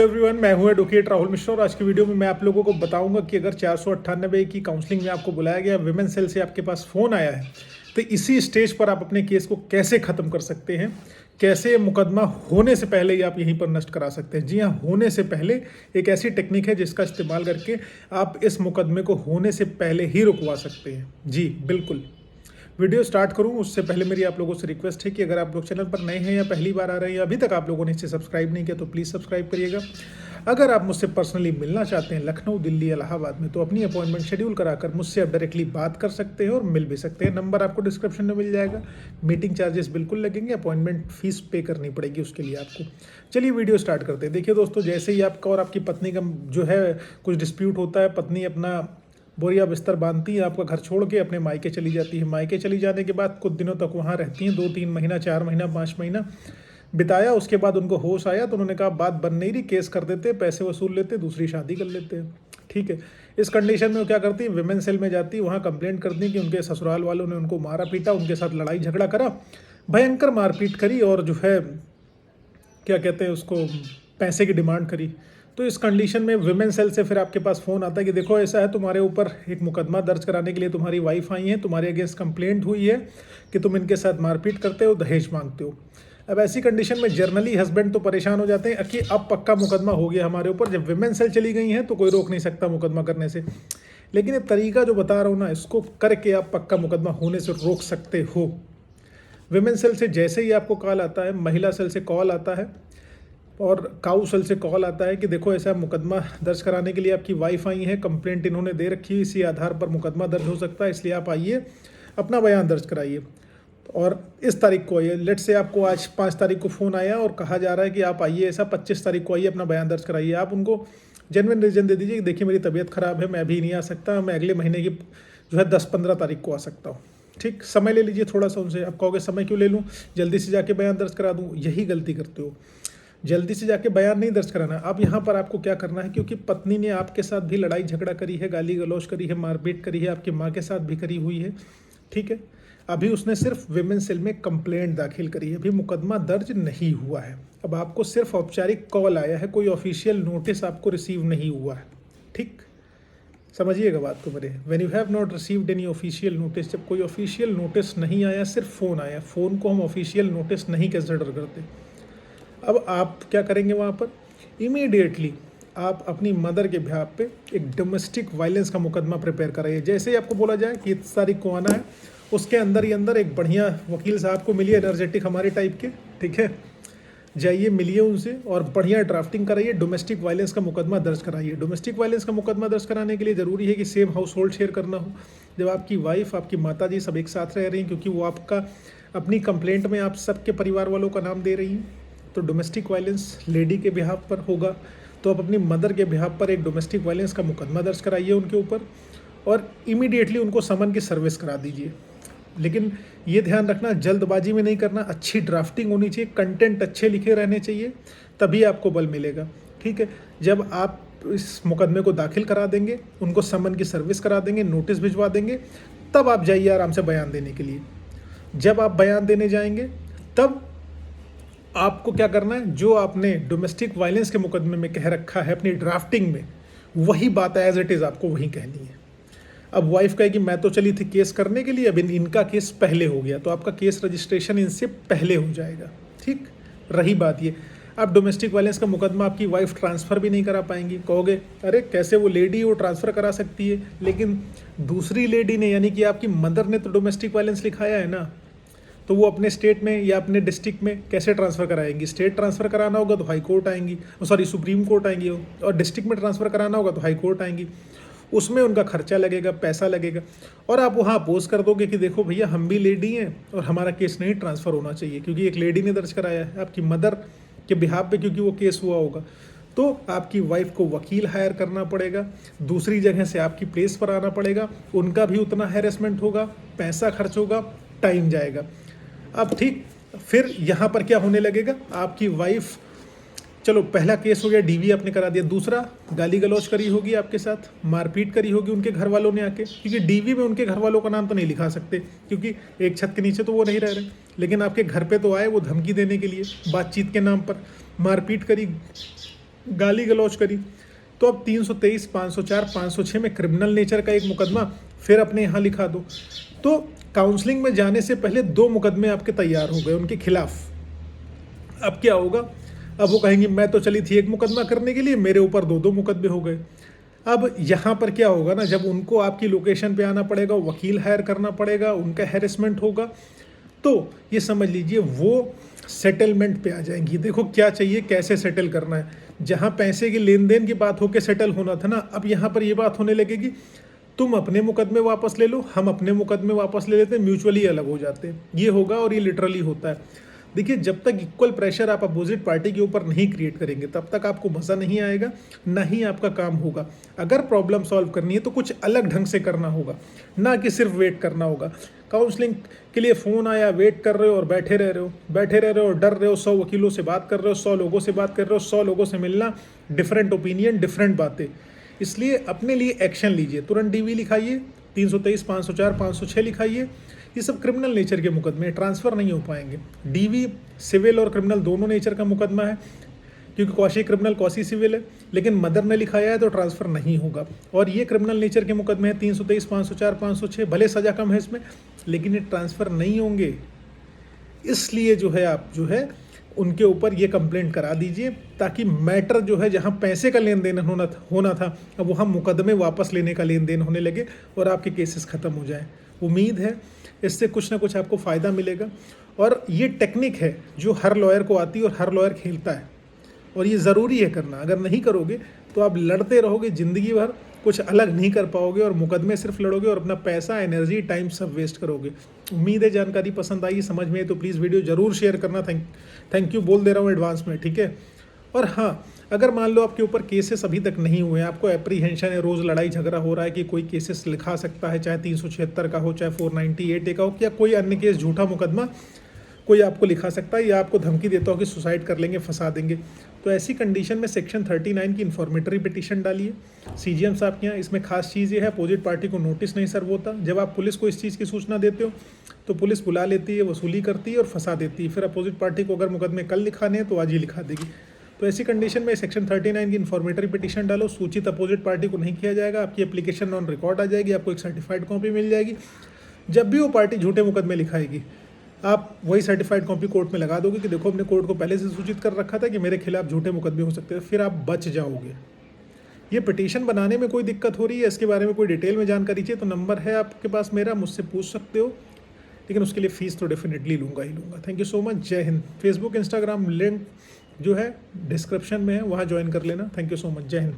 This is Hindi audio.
एवरीवन, मैं हूं एडवोकेट राहुल मिश्रा और आज की वीडियो में मैं आप लोगों को बताऊंगा कि अगर 498 की काउंसलिंग में आपको बुलाया गया, विमेन सेल से आपके पास फ़ोन आया है, तो इसी स्टेज पर आप अपने केस को कैसे ख़त्म कर सकते हैं, कैसे मुकदमा होने से पहले ही आप यहीं पर नष्ट करा सकते हैं। जी हाँ, होने से पहले एक ऐसी टेक्निक है जिसका इस्तेमाल करके आप इस मुकदमे को होने से पहले ही रुकवा सकते हैं। जी बिल्कुल। वीडियो स्टार्ट करूं उससे पहले मेरी आप लोगों से रिक्वेस्ट है कि अगर आप लोग चैनल पर नए हैं या पहली बार आ रहे हैं या अभी तक आप लोगों ने इसे सब्सक्राइब नहीं किया तो प्लीज़ सब्सक्राइब करिएगा। अगर आप मुझसे पर्सनली मिलना चाहते हैं लखनऊ, दिल्ली, इलाहाबाद में, तो अपनी अपॉइंटमेंट शेड्यूल कराकर मुझसे आप डायरेक्टली बात कर सकते हैं और मिल भी सकते हैं। नंबर आपको डिस्क्रिप्शन में मिल जाएगा। मीटिंग चार्जेस बिल्कुल लगेंगे, अपॉइंटमेंट फीस पे करनी पड़ेगी उसके लिए आपको। चलिए वीडियो स्टार्ट करते हैं। देखिए दोस्तों, जैसे ही आपका और आपकी पत्नी का जो है कुछ डिस्प्यूट होता है, पत्नी अपना बोरिया बिस्तर बांधती है, आपका घर छोड़ के अपने मायके चली जाती है। मायके चली जाने के बाद कुछ दिनों तक वहाँ रहती हैं, 2-3 महीना, 4 महीना, 5 महीना बिताया। उसके बाद उनको होश आया तो उन्होंने कहा बात बन नहीं रही, केस कर देते, पैसे वसूल लेते, दूसरी शादी कर लेते हैं। ठीक है, इस कंडीशन में वो क्या करती है, विमेन सेल में जाती है, वहाँ कंप्लेंट करती है कि उनके ससुराल वालों ने उनको मारा पीटा, उनके साथ लड़ाई झगड़ा करा, भयंकर मारपीट करी और जो है क्या कहते हैं उसको, पैसे की डिमांड करी। तो इस कंडीशन में विमेन सेल से फिर आपके पास फ़ोन आता है कि देखो ऐसा है, तुम्हारे ऊपर एक मुकदमा दर्ज कराने के लिए तुम्हारी वाइफ आई है, तुम्हारे अगेंस्ट कंप्लेंट हुई है कि तुम इनके साथ मारपीट करते हो, दहेज मांगते हो। अब ऐसी कंडीशन में जर्नली हस्बैंड तो परेशान हो जाते हैं कि अब पक्का मुकदमा हो गया हमारे ऊपर। जब विमेन सेल चली गई हैं तो कोई रोक नहीं सकता मुकदमा करने से। लेकिन ये तरीका जो बता रहा हूँ ना, इसको करके आप पक्का मुकदमा होने से रोक सकते हो। विमेन सेल से जैसे ही आपको कॉल आता है, महिला सेल से कॉल आता है और काऊ सेल से कॉल आता है कि देखो ऐसा मुकदमा दर्ज कराने के लिए आपकी वाइफ आई है, कंप्लेंट इन्होंने दे रखी है, इसी आधार पर मुकदमा दर्ज हो सकता है, इसलिए आप आइए, अपना बयान दर्ज कराइए और इस तारीख को आइए। लेट से आपको आज 5 तारीख को फ़ोन आया और कहा जा रहा है कि आप आइए, ऐसा 25 तारीख को आइए, अपना बयान दर्ज कराइए। आप उनको जेन्युइन रीज़न दे दीजिए कि देखिए मेरी तबीयत ख़राब है, मैं अभी नहीं आ सकता, मैं अगले महीने की जो है 10-15 तारीख को आ सकता हूँ। ठीक, समय ले लीजिए थोड़ा सा उनसे। आप कहोगे समय क्यों ले लूँ, जल्दी से जाके बयान दर्ज करा दूँ। यही गलती करते हो, जल्दी से जाके बयान नहीं दर्ज कराना। अब यहाँ पर आपको क्या करना है, क्योंकि पत्नी ने आपके साथ भी लड़ाई झगड़ा करी है, गाली गलौज करी है, मारपीट करी है, आपकी माँ के साथ भी करी हुई है। ठीक है, अभी उसने सिर्फ विमेन सेल में कंप्लेंट दाखिल करी है, अभी मुकदमा दर्ज नहीं हुआ है। अब आपको सिर्फ औपचारिक कॉल आया है, कोई ऑफिशियल नोटिस आपको रिसीव नहीं हुआ है। ठीक, समझिएगा बात को मेरे। When you have not received any official notice, जब कोई ऑफिशियल नोटिस नहीं आया, सिर्फ फ़ोन आया, फ़ोन को हम ऑफिशियल नोटिस नहीं कंसिडर करते। अब आप क्या करेंगे वहाँ पर, इमीडिएटली आप अपनी मदर के बिहाफ पे एक डोमेस्टिक वायलेंस का मुकदमा प्रिपेयर कराइए। जैसे ही आपको बोला जाए कि इस तारीख को आना है, उसके अंदर ही अंदर एक बढ़िया वकील साहब को मिलिए, एनर्जेटिक हमारे टाइप के, ठीक है, जाइए मिलिए उनसे और बढ़िया ड्राफ्टिंग कराइए, डोमेस्टिक वायलेंस का मुकदमा दर्ज कराइए। डोमेस्टिक वायलेंस का मुकदमा दर्ज कराने के लिए ज़रूरी है कि सेम हाउस होल्ड शेयर करना हो। जब आपकी वाइफ, आपकी माता जी सब एक साथ रह रही हैं, क्योंकि वो आपका अपनी कंप्लेंट में आप सबके परिवार वालों का नाम दे रही हैं, तो डोमेस्टिक वायलेंस लेडी के बिहाफ पर होगा। तो आप अपनी मदर के बिहाफ पर एक डोमेस्टिक वायलेंस का मुकदमा दर्ज कराइए उनके ऊपर और इमीडिएटली उनको समन की सर्विस करा दीजिए। लेकिन ये ध्यान रखना, जल्दबाजी में नहीं करना, अच्छी ड्राफ्टिंग होनी चाहिए, कंटेंट अच्छे लिखे रहने चाहिए, तभी आपको बल मिलेगा। ठीक है, जब आप इस मुकदमे को दाखिल करा देंगे, उनको समन की सर्विस करा देंगे, नोटिस भिजवा देंगे, तब आप जाइए आराम से बयान देने के लिए। जब आप बयान देने जाएंगे तब आपको क्या करना है, जो आपने डोमेस्टिक वायलेंस के मुकदमे में कह रखा है अपनी ड्राफ्टिंग में, वही बात एज इट इज़ आपको वही कहनी है। अब वाइफ कहे कि मैं तो चली थी केस करने के लिए, अब इनका केस पहले हो गया, तो आपका केस रजिस्ट्रेशन इनसे पहले हो जाएगा। ठीक, रही बात ये, अब डोमेस्टिक वायलेंस का मुकदमा आपकी वाइफ ट्रांसफ़र भी नहीं करा पाएंगी। कहोगे अरे कैसे, वो लेडी वो ट्रांसफ़र करा सकती है, लेकिन दूसरी लेडी ने यानी कि आपकी मदर ने तो डोमेस्टिक वायलेंस लिखाया है ना, तो वो अपने स्टेट में या अपने डिस्ट्रिक्ट में कैसे ट्रांसफ़र कराएंगी। स्टेट ट्रांसफ़र कराना होगा तो हाई कोर्ट आएंगी, सॉरी सुप्रीम कोर्ट आएंगी, और डिस्ट्रिक्ट में ट्रांसफ़र कराना होगा तो हाई कोर्ट आएंगी। उसमें उनका खर्चा लगेगा, पैसा लगेगा, और आप वहाँ अपोज कर दोगे कि देखो भैया हम भी लेडी हैं और हमारा केस नहीं ट्रांसफ़र होना चाहिए क्योंकि एक लेडी ने दर्ज कराया है आपकी मदर के बिहाफ पे, क्योंकि वो केस हुआ होगा। तो आपकी वाइफ को वकील हायर करना पड़ेगा, दूसरी जगह से आपकी प्लेस पर आना पड़ेगा, उनका भी उतना हैरेसमेंट होगा, पैसा खर्च होगा, टाइम जाएगा। अब ठीक, फिर यहाँ पर क्या होने लगेगा, आपकी वाइफ, चलो पहला केस हो गया, डीवी आपने करा दिया, दूसरा गाली गलौज करी होगी आपके साथ, मारपीट करी होगी उनके घर वालों ने आके, क्योंकि डीवी में उनके घर वालों का नाम तो नहीं लिखा सकते क्योंकि एक छत के नीचे तो वो नहीं रह रहे, लेकिन आपके घर पे तो आए वो धमकी देने के लिए, बातचीत के नाम पर मारपीट करी, गाली गलौज करी, तो अब 323, 504, 506 में क्रिमिनल नेचर का एक मुकदमा फिर अपने यहाँ लिखा दो। तो काउंसलिंग में जाने से पहले 2 मुकदमे आपके तैयार हो गए उनके खिलाफ। अब क्या होगा, अब वो कहेंगे मैं तो चली थी एक मुकदमा करने के लिए, मेरे ऊपर 2-2 मुकदमे हो गए। अब यहाँ पर क्या होगा ना, जब उनको आपकी लोकेशन पे आना पड़ेगा, वकील हायर करना पड़ेगा, उनका हैरेसमेंट होगा, तो ये समझ लीजिए वो सेटलमेंट पे आ जाएंगी। देखो क्या चाहिए, कैसे सेटल करना है। जहाँ पैसे की लेन देन की बात होकर सेटल होना था ना, अब यहाँ पर ये बात होने लगेगी तुम अपने मुकदमे वापस ले लो, हम अपने मुकदमे वापस ले लेते हैं, म्यूचुअली अलग हो जाते हैं। ये होगा और ये लिटरली होता है। देखिए, जब तक इक्वल प्रेशर आप अपोजिट पार्टी के ऊपर नहीं क्रिएट करेंगे तब तक आपको मज़ा नहीं आएगा, ना ही आपका काम होगा। अगर प्रॉब्लम सॉल्व करनी है तो कुछ अलग ढंग से करना होगा, ना कि सिर्फ वेट करना होगा। काउंसलिंग के लिए फ़ोन आया, वेट कर रहे हो और बैठे रह रहे हो और डर रहे हो, 100 वकीलों से बात कर रहे हो, 100 लोगों से बात कर रहे हो, 100 लोगों से मिलना, डिफरेंट ओपिनियन, डिफरेंट बातें। इसलिए अपने लिए एक्शन लीजिए, तुरंत डीवी लिखाइए, 323, 504, 506 लिखाइए। ये सब क्रिमिनल नेचर के मुकदमे, ट्रांसफ़र नहीं हो पाएंगे। डीवी सिविल और क्रिमिनल दोनों नेचर का मुकदमा है, क्योंकि कौशी क्रिमिनल कौशी सिविल है, लेकिन मदर ने लिखाया है तो ट्रांसफ़र नहीं होगा। और ये क्रिमिनल नेचर के मुकदमे हैं 323, 504, 506, भले सज़ा कम है इसमें, लेकिन ये ट्रांसफ़र नहीं होंगे। इसलिए जो है आप जो है उनके ऊपर ये कंप्लेंट करा दीजिए, ताकि मैटर जो है जहाँ पैसे का लेन देन होना था अब वहाँ मुकदमे वापस लेने का लेन देन होने लगे और आपके केसेस ख़त्म हो जाएं। उम्मीद है इससे कुछ ना कुछ आपको फ़ायदा मिलेगा। और ये टेक्निक है जो हर लॉयर को आती है और हर लॉयर खेलता है, और ये ज़रूरी है करना। अगर नहीं करोगे तो आप लड़ते रहोगे ज़िंदगी भर, कुछ अलग नहीं कर पाओगे और मुकदमे सिर्फ लड़ोगे और अपना पैसा, एनर्जी, टाइम सब वेस्ट करोगे। उम्मीद है जानकारी पसंद आई, समझ में आई तो प्लीज़ वीडियो ज़रूर शेयर करना। थैंक यू बोल दे रहा हूँ एडवांस में, ठीक है। और हाँ, अगर मान लो आपके ऊपर केसेस अभी तक नहीं हुए, आपको एप्रीहेंशन है, रोज़ लड़ाई झगड़ा हो रहा है कि कोई केसेस लिखा सकता है, चाहे 376 का हो, चाहे 498 का हो, या कोई अन्य केस, झूठा मुकदमा कोई आपको लिखा सकता है या आपको धमकी देता हो कि सुसाइड कर लेंगे, फंसा देंगे, तो ऐसी कंडीशन में सेक्शन 39 की इन्फॉर्मेटरी पिटीशन डालिए सीजीएम साहब के यहाँ। इसमें खास चीज़ ये है, अपोजिट पार्टी को नोटिस नहीं सर्व होता। जब आप पुलिस को इस चीज़ की सूचना देते हो तो पुलिस बुला लेती है, वसूली करती है और फंसा देती है। फिर अपोजिट पार्टी को अगर मुकदमे कल लिखाने हैं तो आज ही लिखा देगी। तो ऐसी कंडीशन में सेक्शन 39 की इन्फॉर्मेटरी पिटीशन डालो, सूचित अपोजिट पार्टी को नहीं किया जाएगा, आपकी एप्लीकेशन ऑन रिकॉर्ड आ जाएगी, आपको एक सर्टिफाइड कॉपी मिल जाएगी। जब भी वो पार्टी झूठे मुकदमे लिखाएगी, आप वही सर्टिफाइड कॉपी कोर्ट में लगा दोगे कि देखो हमने कोर्ट को पहले से सूचित कर रखा था कि मेरे खिलाफ झूठे मुकदमे हो सकते हैं, फिर आप बच जाओगे। ये पिटीशन बनाने में कोई दिक्कत हो रही है, इसके बारे में कोई डिटेल में जानकारी चाहिए तो नंबर है आपके पास मेरा, मुझसे पूछ सकते हो, लेकिन उसके लिए फ़ीस तो डेफिनेटली लूँगा ही लूँगा। थैंक यू सो मच, जय हिंद। फेसबुक, इंस्टाग्राम लिंक जो है डिस्क्रिप्शन में है, वहाँ ज्वाइन कर लेना। थैंक यू सो मच, जय हिंद।